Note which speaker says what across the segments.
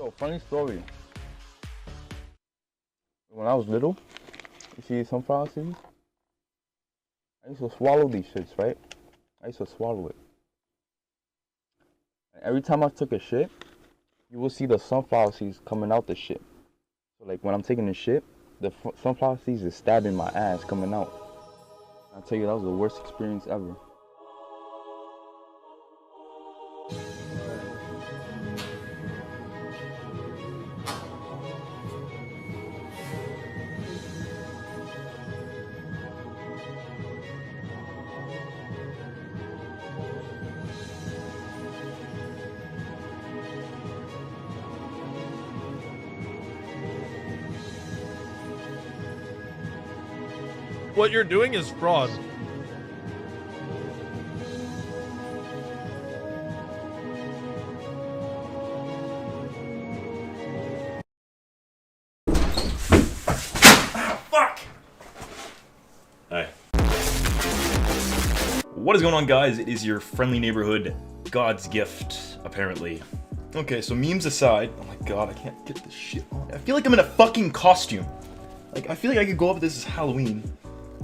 Speaker 1: Yo, funny story. When I was little, you see sunflower seeds? I used to swallow these shits, right? I used to swallow it. And every time I took a shit, you will see the sunflower seeds coming out the shit. So like when I'm taking a shit, the sunflower seeds is stabbing my ass coming out. I'll tell you, that was the worst experience ever.
Speaker 2: What you're doing is fraud.
Speaker 3: Fuck! Hi. What is going on, guys? It is your friendly neighborhood God's gift, apparently. Okay, so memes aside, oh my god, I can't get this shit on. I feel like I'm in a fucking costume. Like, I feel like I could go up with this as Halloween.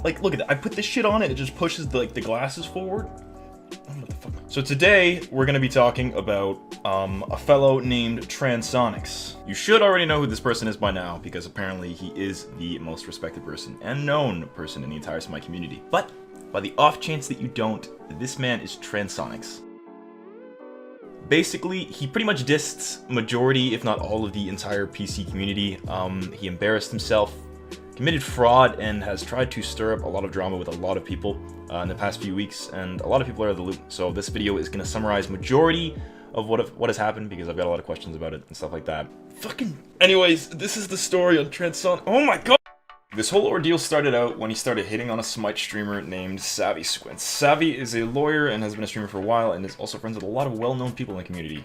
Speaker 3: Like, look at that. I put this shit on and it just pushes the glasses forward. What the fuck? So today, we're gonna be talking about a fellow named Transonics. You should already know who this person is by now, because apparently he is the most respected person and known person in the entire Smite community. But, by the off chance that you don't, this man is Transonics. Basically, he pretty much dissed majority, if not all of the entire PC community. He embarrassed himself, committed fraud, and has tried to stir up a lot of drama with a lot of people in the past few weeks, and a lot of people are out of the loop. So this video is going to summarize majority of what has happened, because I've got a lot of questions about it and stuff like that. Anyways, this is the story on Transonic. Oh my god! This whole ordeal started out when he started hitting on a Smite streamer named Savvy Squints. Savvy is a lawyer and has been a streamer for a while, and is also friends with a lot of well-known people in the community.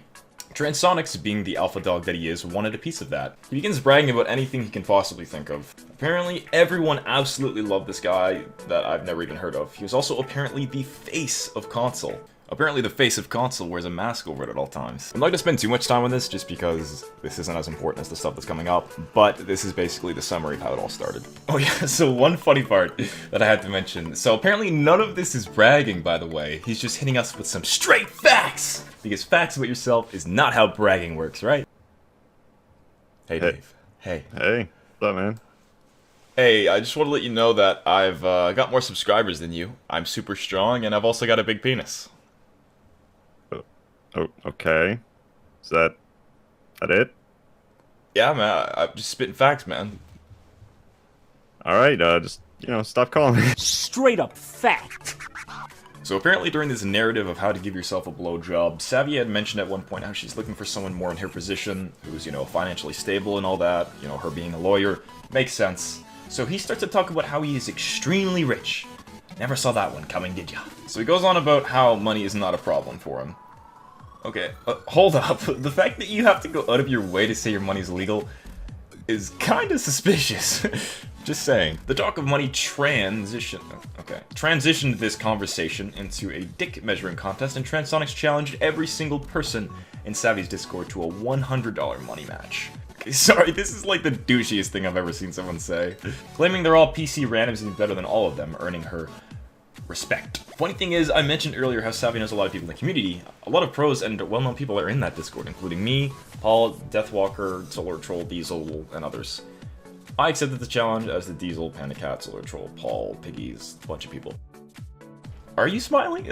Speaker 3: Transonics, being the alpha dog that he is, wanted a piece of that. He begins bragging about anything he can possibly think of. Apparently, everyone absolutely loved this guy that I've never even heard of. He was also apparently the face of console. Apparently the face of console wears a mask over it at all times. I'm not going to spend too much time on this just because this isn't as important as the stuff that's coming up, but this is basically the summary of how it all started. Oh yeah, so one funny part that I had to mention. So apparently none of this is bragging, by the way. He's just hitting us with some straight facts! Because facts about yourself is not how bragging works, right? Hey Dave. Hey.
Speaker 4: Hey, what's up, man?
Speaker 3: Hey, I just want to let you know that I've got more subscribers than you. I'm super strong, and I've also got a big penis.
Speaker 4: Oh, okay. Is that it?
Speaker 3: Yeah, man, I'm just spitting facts, man.
Speaker 4: Alright, just, stop calling me.
Speaker 5: Straight up fact.
Speaker 3: So apparently during this narrative of how to give yourself a blowjob, Savvy had mentioned at one point how she's looking for someone more in her position, who's, financially stable and all that, her being a lawyer. Makes sense. So he starts to talk about how he is extremely rich. Never saw that one coming, did ya? So he goes on about how money is not a problem for him. Okay, hold up. The fact that you have to go out of your way to say your money's legal is kinda suspicious. Just saying. The talk of money transitioned this conversation into a dick measuring contest, and Transonics challenged every single person in Savvy's Discord to a $100 money match. Okay, sorry, this is like the douchiest thing I've ever seen someone say. Claiming they're all PC randoms and better than all of them, earning her respect. Funny thing is, I mentioned earlier how Savvy knows a lot of people in the community. A lot of pros and well-known people are in that Discord, including me, Paul, Deathwalker, Solar Troll, Diesel, and others. I accepted the challenge as the Diesel, Panda Cat, Solar Troll, Paul, Piggies, a bunch of people. Are you smiling?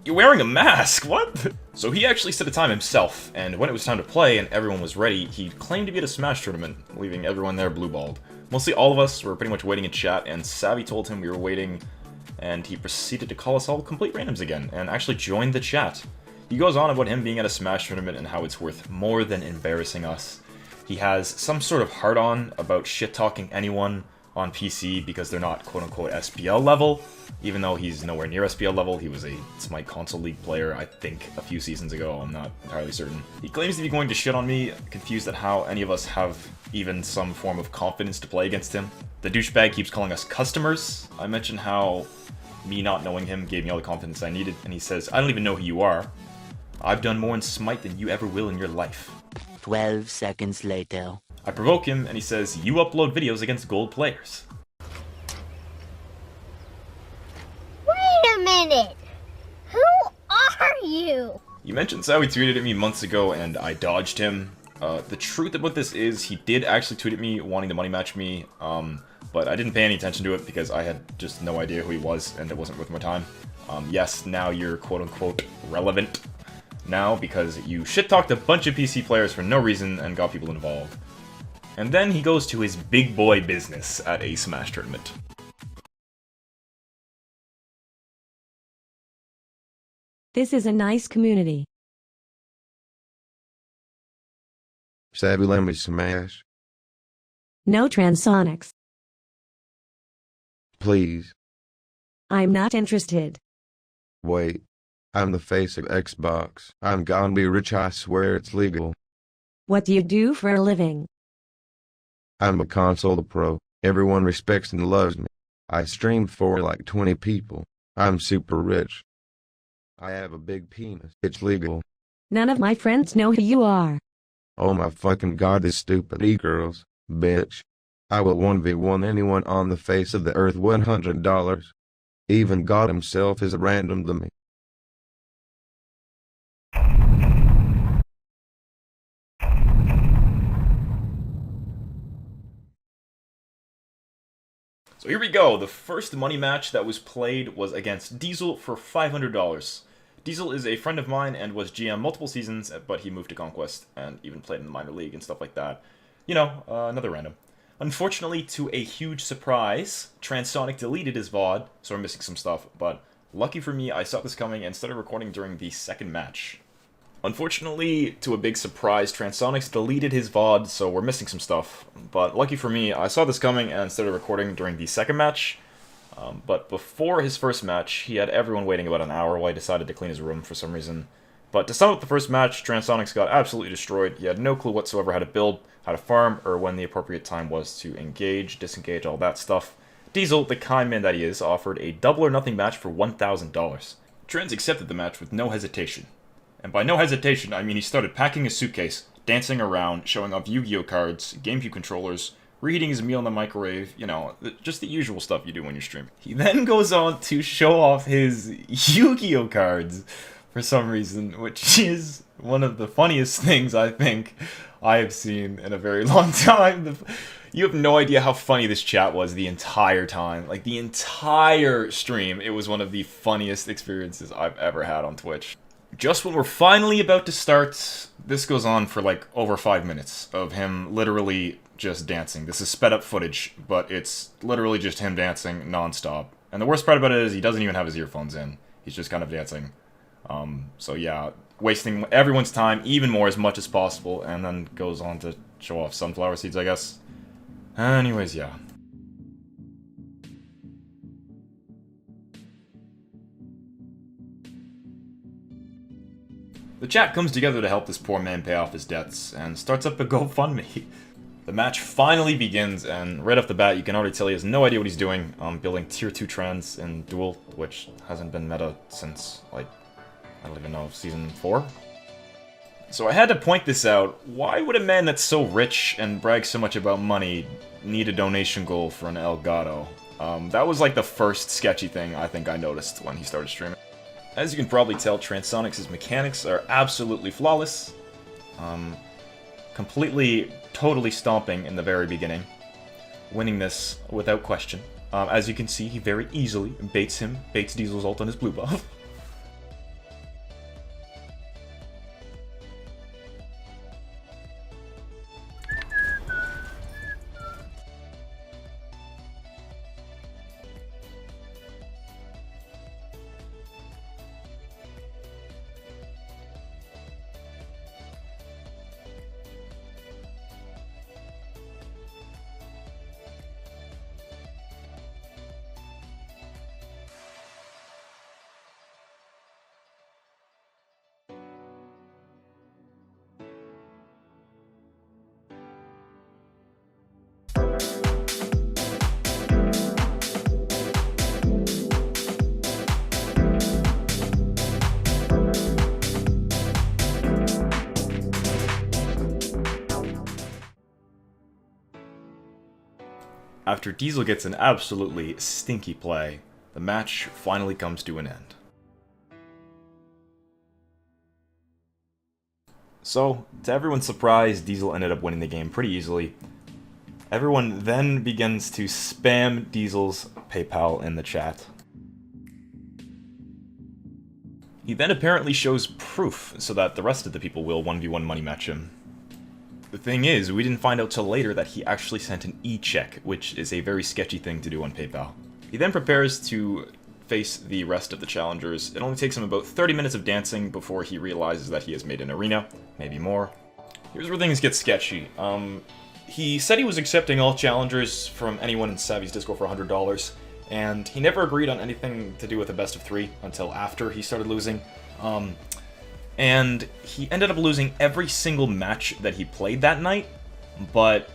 Speaker 3: You're wearing a mask, what? So he actually set a time himself, and when it was time to play and everyone was ready, he claimed to be at a Smash tournament, leaving everyone there blue-balled. Mostly all of us were pretty much waiting in chat, and Savvy told him we were waiting, and he proceeded to call us all complete randoms again, and actually joined the chat. He goes on about him being at a Smash tournament and how it's worth more than embarrassing us. He has some sort of hard-on about shit-talking anyone on PC because they're not quote-unquote SPL level, even though he's nowhere near SPL level. He was a Smite Console League player, I think, a few seasons ago. I'm not entirely certain. He claims to be going to shit on me, confused at how any of us have even some form of confidence to play against him. The douchebag keeps calling us customers. I mentioned how me not knowing him gave me all the confidence I needed, and he says, I don't even know who you are. I've done more in Smite than you ever will in your life.
Speaker 6: 12 seconds later.
Speaker 3: I provoke him, and he says, "You upload videos against gold players."
Speaker 7: Wait a minute! Who are you?
Speaker 3: You mentioned how he tweeted at me months ago, and I dodged him. The truth about this is, he did actually tweet at me wanting to money match me, but I didn't pay any attention to it because I had just no idea who he was, and it wasn't worth my time. Yes, now you're quote-unquote relevant now because you shit-talked a bunch of PC players for no reason and got people involved. And then he goes to his big boy business at a Smash tournament.
Speaker 8: This is a nice community.
Speaker 9: Savvy, let me smash.
Speaker 8: No Transonics.
Speaker 9: Please.
Speaker 8: I'm not interested.
Speaker 9: Wait. I'm the face of Xbox. I'm gonna be rich, I swear it's legal.
Speaker 8: What do you do for a living?
Speaker 9: I'm a console pro. Everyone respects and loves me. I stream for like 20 people. I'm super rich. I have a big penis. It's legal.
Speaker 8: None of my friends know who you are.
Speaker 9: Oh my fucking god, this stupid e-girls, bitch. I will 1v1 anyone on the face of the earth $100. Even God himself is random to me.
Speaker 3: So here we go. The first money match that was played was against Diesel for $500. Diesel is a friend of mine and was GM multiple seasons, but he moved to Conquest and even played in the minor league and stuff like that. You know, another random. Unfortunately, to a huge surprise, Transonic deleted his VOD, so we're missing some stuff, but lucky for me, I saw this coming and started recording during the second match. Unfortunately, to a big surprise, Transonics deleted his VOD, so we're missing some stuff. But lucky for me, I saw this coming and started recording during the second match. But before his first match, he had everyone waiting about an hour while he decided to clean his room for some reason. But to sum up the first match, Transonics got absolutely destroyed. He had no clue whatsoever how to build, how to farm, or when the appropriate time was to engage, disengage, all that stuff. Diesel, the kind man that he is, offered a double or nothing match for $1,000. Trans accepted the match with no hesitation. And by no hesitation, I mean he started packing his suitcase, dancing around, showing off Yu-Gi-Oh cards, GameCube controllers, reheating his meal in the microwave, you know, just the usual stuff you do when you're streaming. He then goes on to show off his Yu-Gi-Oh cards for some reason, which is one of the funniest things I think I have seen in a very long time. You have no idea how funny this chat was the entire time. Like, the entire stream, it was one of the funniest experiences I've ever had on Twitch. Just when we're finally about to start, this goes on for like over 5 minutes of him literally just dancing. This is sped up footage, but it's literally just him dancing non-stop. And the worst part about it is he doesn't even have his earphones in. He's just kind of dancing. So yeah, wasting everyone's time even more as much as possible, and then goes on to show off sunflower seeds, I guess. Anyways, yeah. The chat comes together to help this poor man pay off his debts, and starts up a GoFundMe. The match finally begins, and right off the bat, you can already tell he has no idea what he's doing, building tier 2 trans in Duel, which hasn't been meta since, like, I don't even know, season 4? So I had to point this out. Why would a man that's so rich and brags so much about money need a donation goal for an Elgato? That was like the first sketchy thing I think I noticed when he started streaming. As you can probably tell, Transonics' mechanics are absolutely flawless. Completely, totally stomping in the very beginning. Winning this without question. As you can see, he very easily baits Diesel's ult on his blue buff. After Diesel gets an absolutely stinky play, the match finally comes to an end. So, to everyone's surprise, Diesel ended up winning the game pretty easily. Everyone then begins to spam Diesel's PayPal in the chat. He then apparently shows proof so that the rest of the people will 1v1 money match him. The thing is, we didn't find out till later that he actually sent an e-check, which is a very sketchy thing to do on PayPal. He then prepares to face the rest of the challengers. It only takes him about 30 minutes of dancing before he realizes that he has made an arena, maybe more. Here's where things get sketchy. He said he was accepting all challengers from anyone in Savvy's Discord for $100, and he never agreed on anything to do with a best of 3 until after he started losing. And he ended up losing every single match that he played that night, but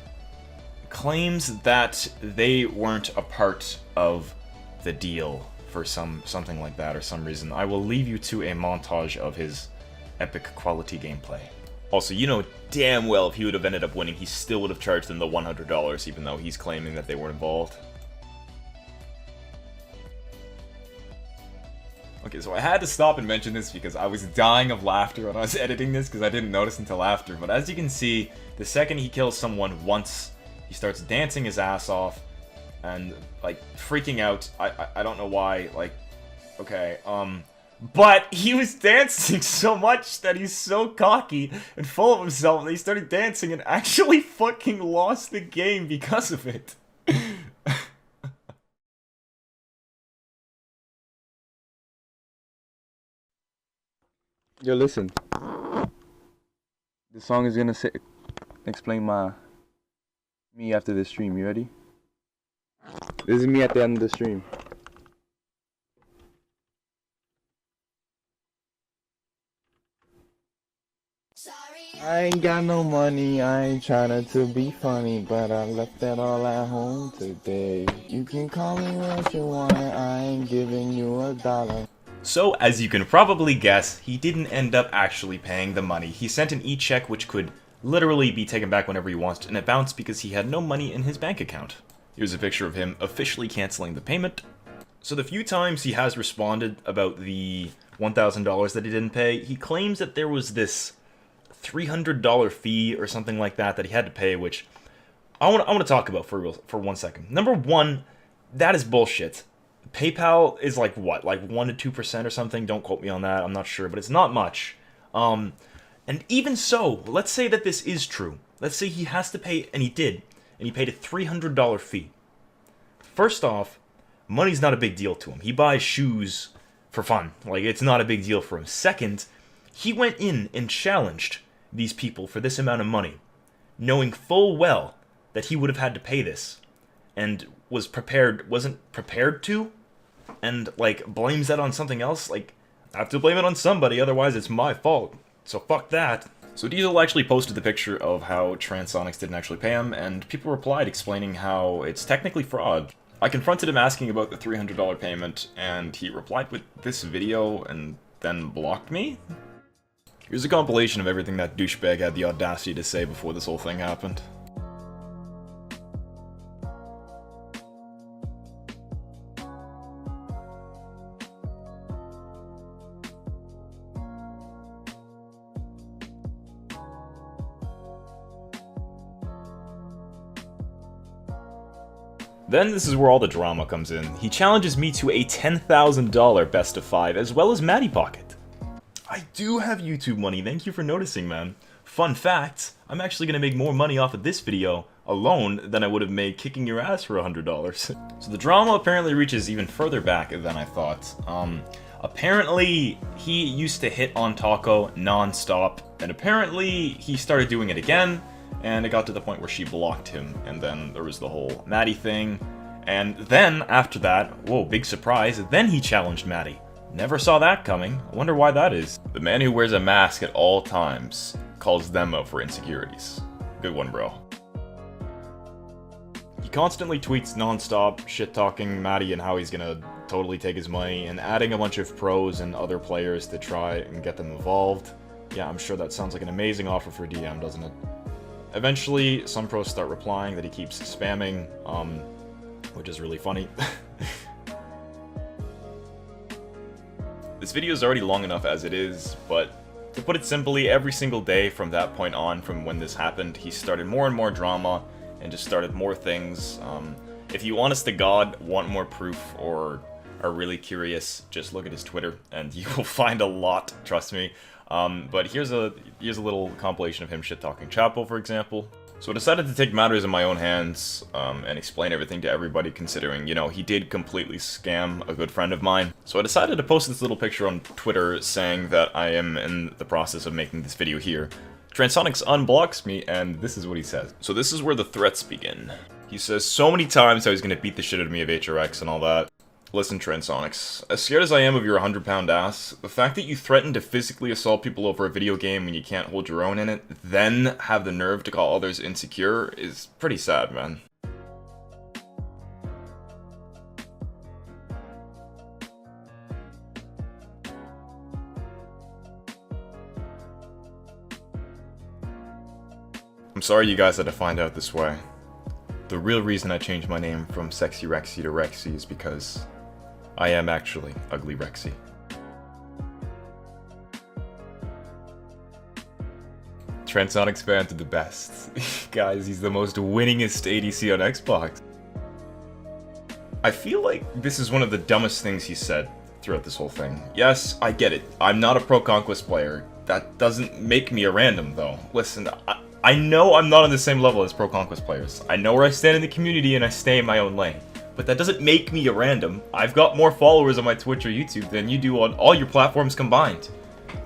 Speaker 3: claims that they weren't a part of the deal for something like that or some reason. I will leave you to a montage of his epic quality gameplay. Also, you know damn well if he would have ended up winning, he still would have charged them the $100, even though he's claiming that they weren't involved. Okay, so I had to stop and mention this because I was dying of laughter when I was editing this because I didn't notice until after. But as you can see, the second he kills someone once, he starts dancing his ass off and, like, freaking out. I don't know why, like, okay, but he was dancing so much that he's so cocky and full of himself that he started dancing and actually fucking lost the game because of it.
Speaker 1: Yo, listen. The song is gonna explain me after the stream. You ready? This is me at the end of the stream. I ain't got no money, I ain't tryna to be funny, but I left that all at home today. You can call me what you want, I ain't giving you $1.
Speaker 3: So, as you can probably guess, he didn't end up actually paying the money. He sent an e-check which could literally be taken back whenever he wants, and it bounced because he had no money in his bank account. Here's a picture of him officially canceling the payment. So the few times he has responded about the $1,000 that he didn't pay, he claims that there was this $300 fee or something like that he had to pay, which I want to talk about for 1 second. Number one, that is bullshit. PayPal is like what, like 1 to 2% or something? Don't quote me on that, I'm not sure, but it's not much. And even so, let's say that this is true. Let's say he has to pay, and he did, and he paid a $300 fee. First off, money's not a big deal to him. He buys shoes for fun. Like, it's not a big deal for him. Second, he went in and challenged these people for this amount of money, knowing full well that he would have had to pay this, and wasn't prepared to, and, like, blames that on something else. Like, I have to blame it on somebody, otherwise it's my fault. So fuck that. So Diesel actually posted the picture of how Transonics didn't actually pay him, and people replied explaining how it's technically fraud. I confronted him asking about the $300 payment, and he replied with this video and then blocked me? Here's a compilation of everything that douchebag had the audacity to say before this whole thing happened. Then this is where all the drama comes in. He challenges me to a $10,000 best of 5, as well as Matty Pocket. I do have YouTube money, thank you for noticing, man. Fun fact, I'm actually gonna make more money off of this video alone than I would have made kicking your ass for $100. So the drama apparently reaches even further back than I thought. Apparently he used to hit on Taco non-stop, and apparently he started doing it again, and it got to the point where she blocked him, and then there was the whole Maddie thing, and then, after that, whoa, big surprise, then he challenged Maddie. Never saw that coming. I wonder why that is. The man who wears a mask at all times calls them out for insecurities. Good one, bro. He constantly tweets non-stop, shit-talking Maddie and how he's gonna totally take his money, and adding a bunch of pros and other players to try and get them involved. Yeah, I'm sure that sounds like an amazing offer for DM, doesn't it? Eventually, some pros start replying that he keeps spamming. which is really funny. This video is already long enough as it is, but to put it simply, every single day from that point on, from when this happened, he started more and more drama and just started more things. If you honest to God want more proof or are really curious, just look at his Twitter and you will find a lot, trust me. But here's a little compilation of him shit-talking Chapo, for example. So I decided to take matters in my own hands and explain everything to everybody, considering, you know, he did completely scam a good friend of mine. So I decided to post this little picture on Twitter saying that I am in the process of making this video here. Transonics unblocks me, and this is what he says. So this is where the threats begin. He says so many times how he's gonna beat the shit out of me of HRX and all that. Listen, Transonics, as scared as I am of your 100-pound ass, the fact that you threaten to physically assault people over a video game when you can't hold your own in it, then have the nerve to call others insecure, is pretty sad, man. I'm sorry you guys had to find out this way. The real reason I changed my name from Sexy Rexsi to Rexsi is because I am actually Ugly Rexsi. Transonics fans are the best. Guys, he's the most winningest ADC on Xbox. I feel like this is one of the dumbest things he said throughout this whole thing. Yes, I get it. I'm not a Pro Conquest player. That doesn't make me a random, though. Listen, I know I'm not on the same level as Pro Conquest players. I know where I stand in the community and I stay in my own lane. But that doesn't make me a random. I've got more followers on my Twitch or YouTube than you do on all your platforms combined.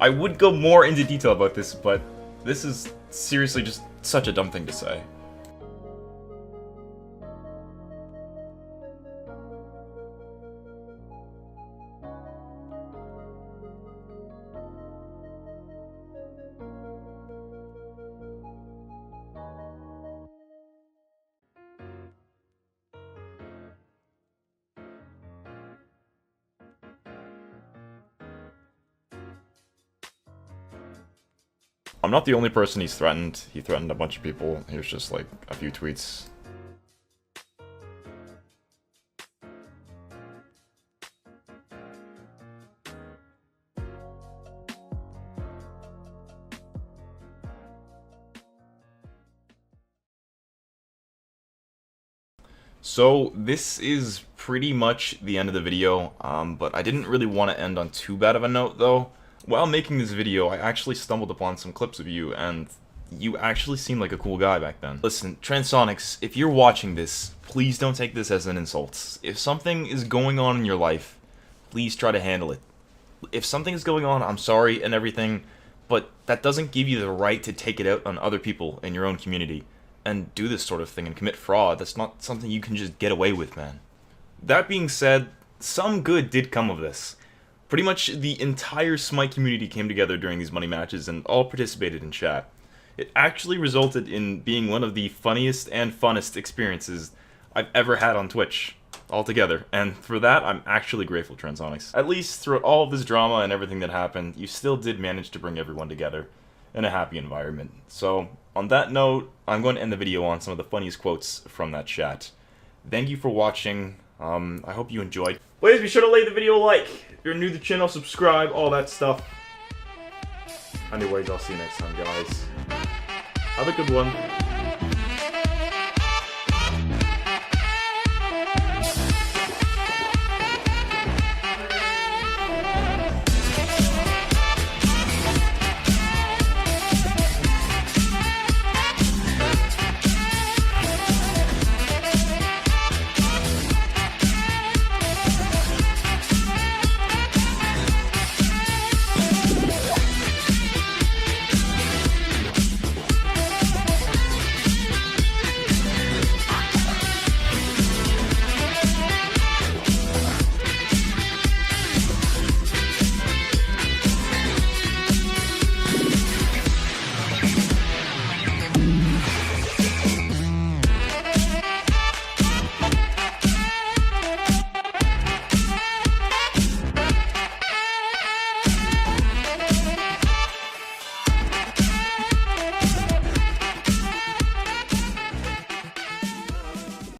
Speaker 3: I would go more into detail about this, but this is seriously just such a dumb thing to say. I'm not the only person he's threatened. He threatened a bunch of people. Here's just like a few tweets. So this is pretty much the end of the video, but I didn't really want to end on too bad of a note though. While making this video, I actually stumbled upon some clips of you, and you actually seemed like a cool guy back then. Listen, Transonics, if you're watching this, please don't take this as an insult. If something is going on in your life, please try to handle it. If something is going on, I'm sorry and everything, but that doesn't give you the right to take it out on other people in your own community and do this sort of thing and commit fraud. That's not something you can just get away with, man. That being said, some good did come of this. Pretty much the entire Smite community came together during these money matches and all participated in chat. It actually resulted in being one of the funniest and funnest experiences I've ever had on Twitch altogether, and for that I'm actually grateful, Transonics. At least throughout all of this drama and everything that happened, you still did manage to bring everyone together in a happy environment. So on that note, I'm going to end the video on some of the funniest quotes from that chat. Thank you for watching. I hope you enjoyed. Please be sure to leave the video a like. If you're new to the channel, subscribe, all that stuff. Anyways, I'll see you next time, guys. Have a good one.